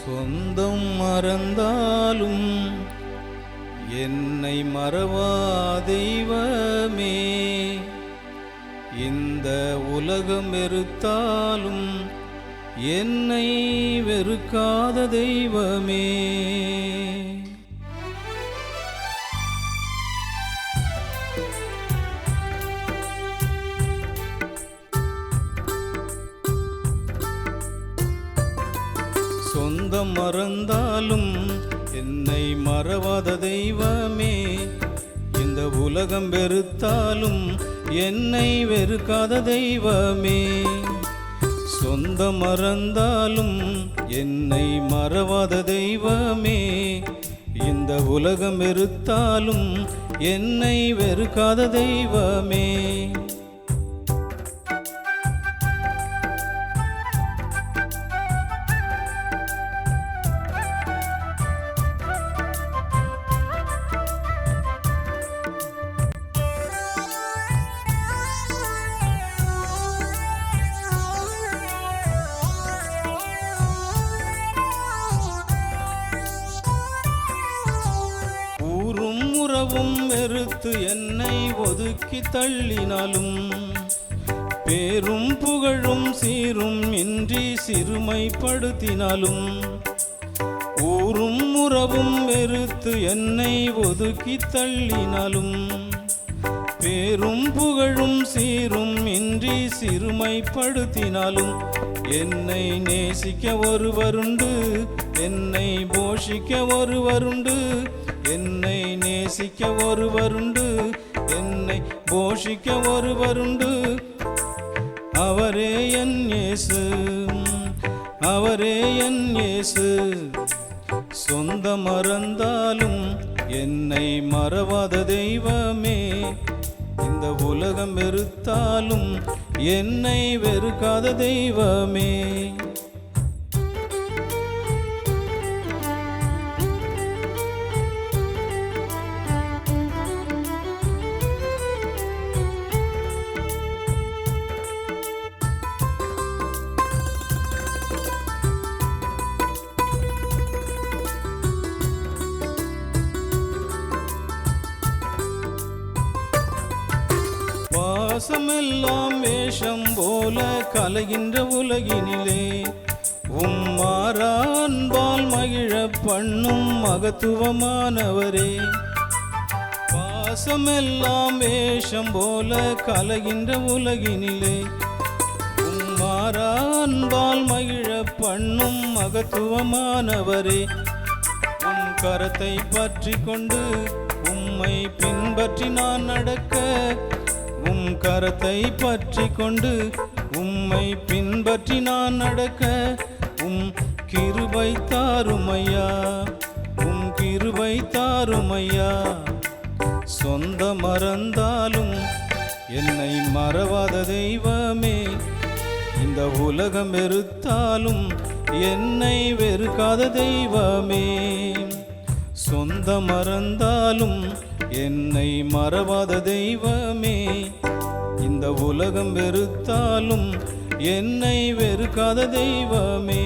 சொந்தம் மறந்தாலும் என்னை மறவா தெய்வமே, இந்த உலகம் வெறுத்தாலும் என்னை வெறுக்காத தெய்வமே. சொந்தம் மறந்தாலும் என்னை மறவாத தெய்வமே, இந்த உலகம் வெறுத்தாலும் என்னை வெறுக்காத தெய்வமே. சொந்தம் மறந்தாலும் என்னை மறவாத தெய்வமே, இந்த உலகம் வெறுத்தாலும் என்னை வெறுக்காத தெய்வமே. உறவும் வெறுத்து என்னை ஒதுக்கி தள்ளினாலும், பேரும் புகழும் சீரும் இன்றி சிறுமைப்படுத்தினாலும், ஊரும் உறவும் வெறுத்து என்னை ஒதுக்கி தள்ளினாலும், பேரும் புகழும் சீரும் இன்றி சிறுமைப்படுத்தினாலும், என்னை நேசிக்க ஒருவருண்டு, என்னை போஷிக்க ஒருவருண்டு, என்னை நேசிக்க ஒருவருண்டு, என்னை போஷிக்க ஒருவருண்டு. அவரே என் இயேசு, அவரே என் இயேசு. சொந்தம் மறந்தாலும் என்னை மறவாத தெய்வமே, இந்த உலகம் வெறுத்தாலும் என்னை வெறுக்காத தெய்வமே. பாசமெல்லாம் வேஷம் போல கலைகின்ற உலகினிலே, உம்மாறா அன்பால் மகிழ பண்ணும் மகத்துவமானவரே. பாசமெல்லாம் வேஷம் போல கலைகின்ற உலகினிலே, உம்மாறா அன்பால் மகிழ பண்ணும் மகத்துவமானவரே. உம் கரத்தை பற்றி கொண்டு உம்மை பின்பற்றி நான் நடக்க, உம் கரத்தை பற்றி கொண்டு உம்மை பின்பற்றி நான் நடக்க, உம் கிருபை தாருமையா, உம் கிருபை தாருமையா. சொந்த மறந்தாலும் என்னை மறவாத தெய்வமே, இந்த உலகம் வெறுத்தாலும் என்னை வெறுக்காத தெய்வமே. சொந்த மறந்தாலும் என்னை மறவாத தெய்வமே, இந்த உலகம் வெறுத்தாலும் என்னை வெறுக்காத தெய்வமே.